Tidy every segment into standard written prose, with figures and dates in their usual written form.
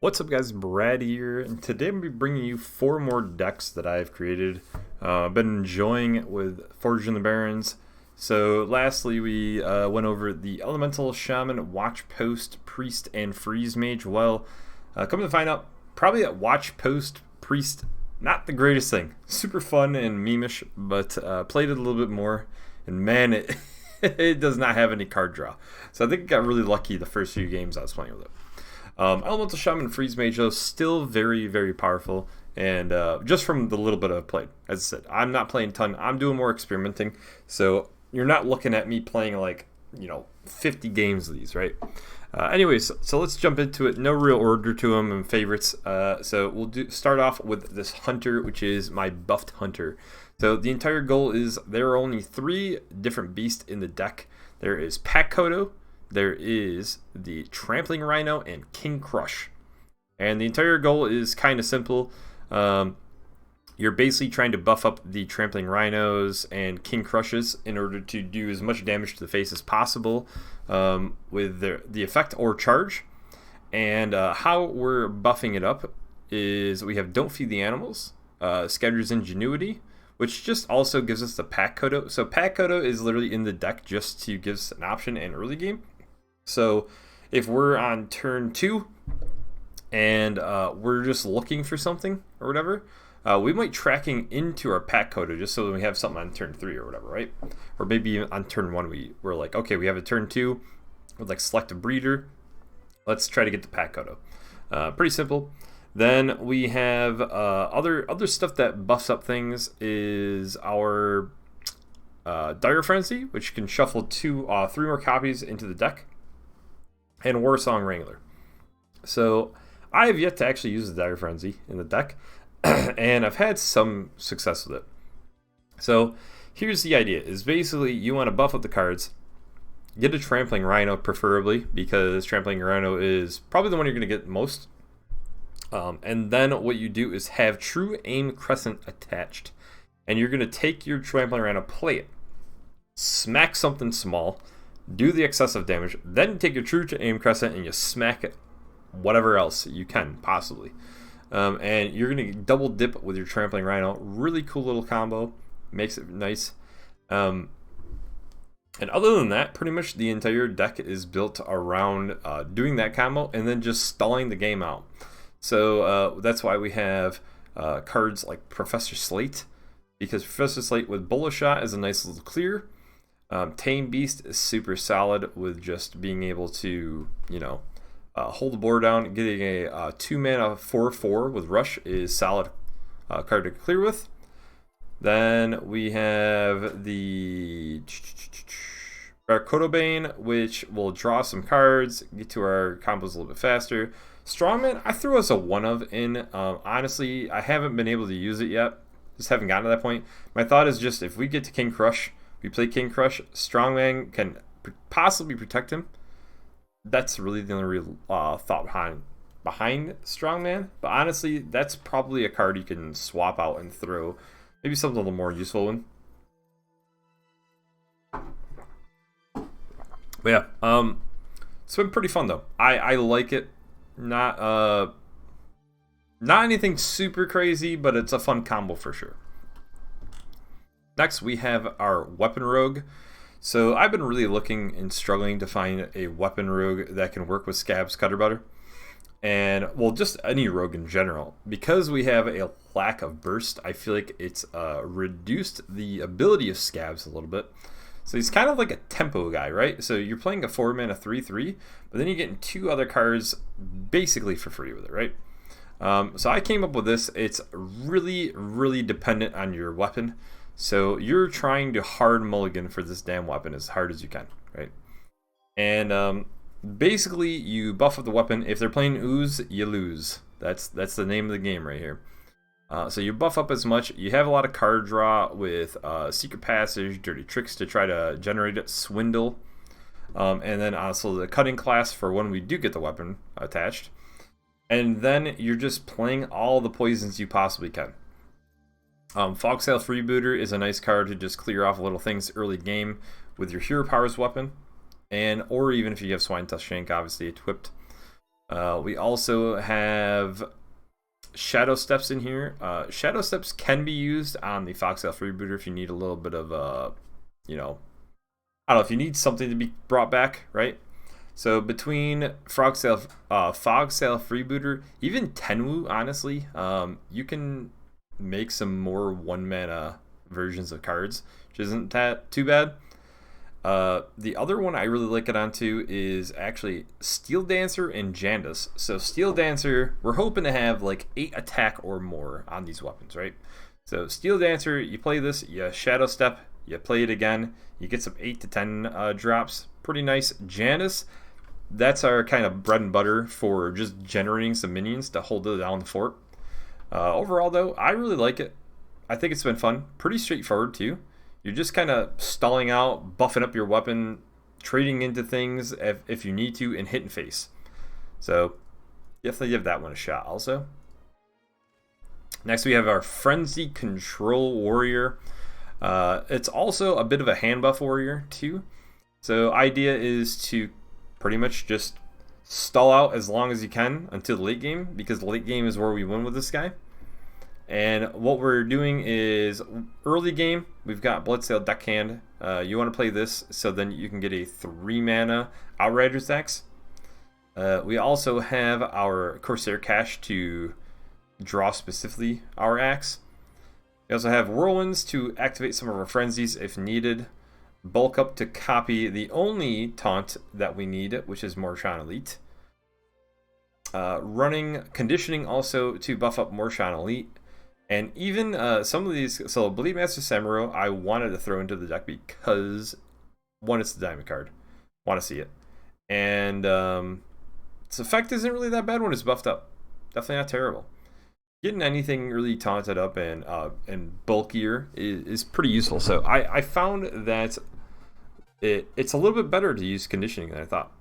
What's up guys, Brad here, and today I'm going to be bringing you 4 more decks that I've created. I've been enjoying with Forging the Barrens. So lastly we went over the Elemental, Shaman, Watch Post, Priest, and Freeze Mage. Well, come to find out, probably that Watch Post, Priest, not the greatest thing. Super fun and memeish, but played it a little bit more, and man, it does not have any card draw. So I think I got really lucky the first few games I was playing with it. Elemental Shaman and Freeze Mage, though, still very, very powerful, and just from the little bit I've played. As I said, I'm not playing a ton, I'm doing more experimenting, so you're not looking at me playing like, 50 games of these, right? Anyways, so let's jump into it. No real order to them and favorites, so we'll start off with this Hunter, which is my buffed Hunter. So the entire goal is there are only 3 different beasts in the deck. There is Pack Kodo, there is the Trampling Rhino, and King Crush. And the entire goal is kind of simple. You're basically trying to buff up the Trampling Rhinos and King Crushes in order to do as much damage to the face as possible with the effect or charge. And how we're buffing it up is we have Don't Feed the Animals, Scatter's Ingenuity, which just also gives us the Pack Kodo. So Pack Kodo is literally in the deck just to give us an option in early game. So if we're on turn 2 and we're just looking for something or whatever, we might tracking into our Pack Kodo just so that we have something on turn 3 or whatever, right? Or maybe on turn 1 we're like, okay, we have a turn 2, we'd like select a breeder, let's try to get the Pack Kodo. Pretty simple. Then we have other stuff that buffs up things is our Dire Frenzy, which can shuffle 3 more copies into the deck, and Warsong Wrangler. So I have yet to actually use the Dire Frenzy in the deck, and I've had some success with it. So here's the idea, is basically you want to buff up the cards, get a Trampling Rhino preferably, because Trampling Rhino is probably the one you're going to get most. And then what you do is have True Aim Crescent attached, and you're going to take your Trampling Rhino, play it, smack something small, do the excessive damage, then you take your True Aim Crescent and you smack it whatever else you can possibly. And you're going to double dip with your Trampling Rhino. Really cool little combo, makes it nice. And other than that, pretty much the entire deck is built around doing that combo and then just stalling the game out. So that's why we have cards like Professor Slate, because Professor Slate with Bullet Shot is a nice little clear. Tame Beast is super solid with just being able to, hold the board down. Getting a 2-mana 4/4 with Rush is solid card to clear with. Then we have the Barcodobane, which will draw some cards, get to our combos a little bit faster. Strongman, I threw as a one-of in. Honestly, I haven't been able to use it yet. Just haven't gotten to that point. My thought is just if we get to King Crush, we play King Crush, Strongman can possibly protect him. That's really the only real thought behind Strongman. But honestly, that's probably a card you can swap out and throw. Maybe something a little more useful one. But yeah, it's been pretty fun though. I like it. Not anything super crazy, but it's a fun combo for sure. Next, we have our Weapon Rogue. So I've been really looking and struggling to find a Weapon Rogue that can work with Scab's Cutter Butter. And, well, just any rogue in general. Because we have a lack of burst, I feel like it's reduced the ability of Scabs a little bit. So he's kind of like a tempo guy, right? So you're playing a 4-mana 3/3, but then you're getting 2 other cards basically for free with it, right? So I came up with this. It's really, really dependent on your weapon. So you're trying to hard mulligan for this damn weapon as hard as you can, right? And basically you buff up the weapon. If they're playing Ooze, you lose. That's the name of the game right here. So you buff up as much. You have a lot of card draw with Secret Passage, Dirty Tricks to try to generate it, Swindle. And then also the Cutting class for when we do get the weapon attached. And then you're just playing all the poisons you possibly can. Foxtail Freebooter is a nice card to just clear off little things early game with your Hero Powers weapon. Or even if you have Swine Tusk Shank, obviously equipped. We also have Shadow Steps in here. Shadow Steps can be used on the Fox Elf Freebooter if you need a little bit of, you know, I don't know, if you need something to be brought back, right? So between Fog Sail Freebooter, even Tenwu, honestly, you can make some more 1-mana versions of cards, which isn't that too bad. The other one I really like it onto is actually Steel Dancer and Jandas. So Steel Dancer, we're hoping to have like 8 attack or more on these weapons, right? So Steel Dancer, you play this, you Shadow Step, you play it again, you get some 8 to 10 drops. Pretty nice. Jandas, that's our kind of bread and butter for just generating some minions to hold it down the fort. Overall, though, I really like it. I think it's been fun. Pretty straightforward, too. You're just kind of stalling out, buffing up your weapon, trading into things if you need to, and hitting face. So, definitely give that one a shot also. Next, we have our Frenzy Control Warrior. It's also a bit of a hand buff warrior, too. So, idea is to pretty much just stall out as long as you can until the late game, because the late game is where we win with this guy. And what we're doing is early game, we've got Bloodsail Deckhand. You want to play this so then you can get a 3-mana Outriders Axe. We also have our Corsair Cache to draw specifically our axe. We also have Whirlwinds to activate some of our frenzies if needed. Bulk up to copy the only taunt that we need, which is Morshan Elite. Running Conditioning also to buff up Morshan Elite. And even some of these, so Bleedmaster Samuro, I wanted to throw into the deck because, one, it's the diamond card. Want to see it. And its effect isn't really that bad when it's buffed up. Definitely not terrible. Getting anything really taunted up and bulkier is pretty useful. So I found that it's a little bit better to use conditioning than I thought.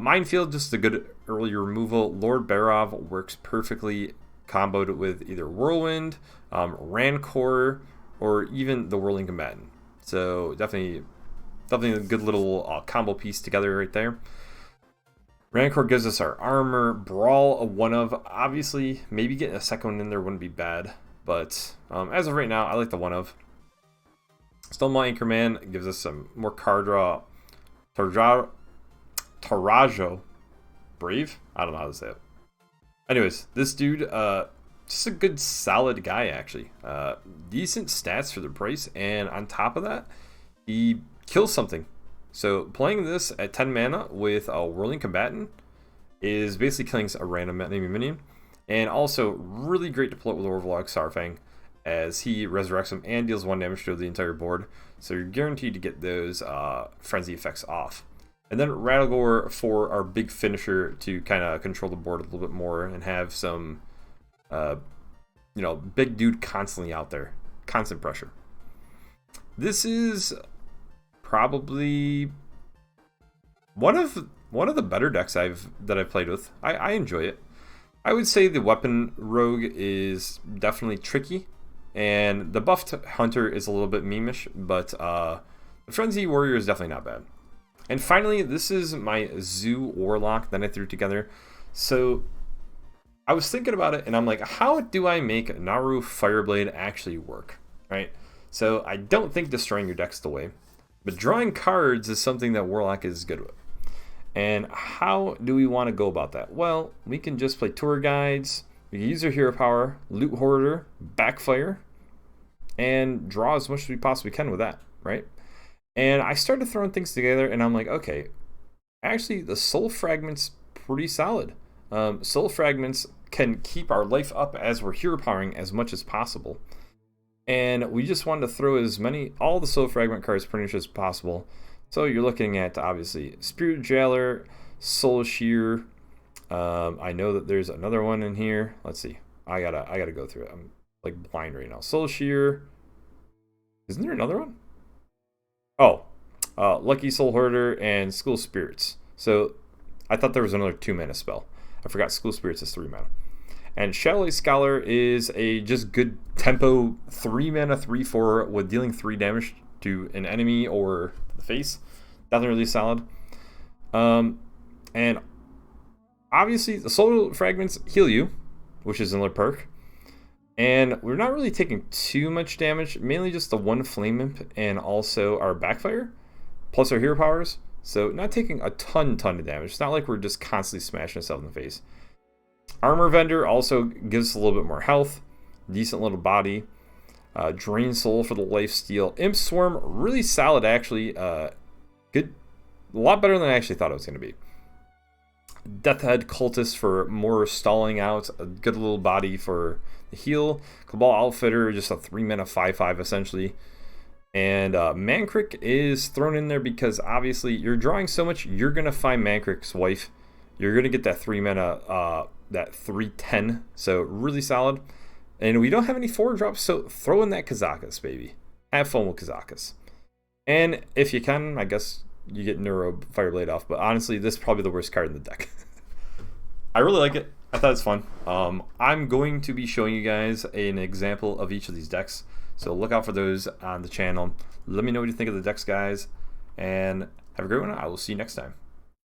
Minefield, just a good early removal. Lord Barov works perfectly comboed with either Whirlwind, Rancor, or even the Whirling Combatant. So definitely a good little combo piece together right there. Rancor gives us our armor. Brawl, a 1-of. Obviously, maybe getting a second one in there wouldn't be bad. But as of right now, I like the 1-of. Stonemaw Anchorman gives us some more card draw. Tarajo. Brave? I don't know how to say it. Anyways, this dude, just a good solid guy, actually. Decent stats for the price. And on top of that, he kills something. So playing this at 10 mana with a Whirling Combatant is basically killing a random enemy minion. And also really great to play with Warlock Sarfang, as he resurrects him and deals 1 damage to the entire board. So you're guaranteed to get those frenzy effects off. And then Rattlegore for our big finisher to kind of control the board a little bit more and have some, big dude constantly out there. Constant pressure. This is probably one of the better decks that I've played with. I enjoy it. I would say the Weapon Rogue is definitely tricky, and the Buffed Hunter is a little bit memeish, but the Frenzy Warrior is definitely not bad. And finally, this is my Zoo Warlock that I threw together. So I was thinking about it, and I'm like, how do I make Naru Fireblade actually work, right? So I don't think destroying your deck's the way, but drawing cards is something that Warlock is good with. And how do we want to go about that? Well, we can just play Tour Guides, we can use our Hero Power, Loot Hoarder, Backfire, and draw as much as we possibly can with that, right? And I started throwing things together, and I'm like, okay, actually the Soul Fragment's pretty solid. Soul Fragments can keep our life up as we're Hero Powering as much as possible. And we just wanted to throw all the Soul Fragment cards pretty much as possible. So you're looking at, obviously, Spirit Jailer, Soul Shear. I know that there's another one in here. Let's see. I gotta go through it. I'm like blind right now. Soul Shear. Isn't there another one? Oh, Lucky Soul Hoarder and School Spirits. So I thought there was another 2-mana spell. I forgot School Spirits is 3 mana. And Shadowlight Scholar is a just good tempo 3-mana 3/4 with dealing 3 damage to an enemy or the face. Definitely really solid. And Obviously, the soul fragments heal you, which is another perk. And we're not really taking too much damage, mainly just the one flame imp and also our backfire, plus our hero powers. So not taking a ton of damage. It's not like we're just constantly smashing ourselves in the face. Armor Vendor also gives us a little bit more health, decent little body. Drain Soul for the lifesteal. Imp Swarm, really solid actually. Good, a lot better than I actually thought it was going to be. Deathhead Cultist for more stalling out. A good little body for the heal. Cabal Outfitter, just a 3-mana 5/5 essentially. And Mankrik is thrown in there because obviously you're drawing so much, you're going to find Mankrik's wife. You're going to get that 3-mana, that 3/10. So really solid. And we don't have any 4-drops, so throw in that Kazakus, baby. Have fun with Kazakus. And if you can, I guess you get Neuro Fireblade off. But honestly, this is probably the worst card in the deck. I really like it. I thought it's fun. I'm going to be showing you guys an example of each of these decks. So look out for those on the channel. Let me know what you think of the decks, guys. And have a great one. I will see you next time.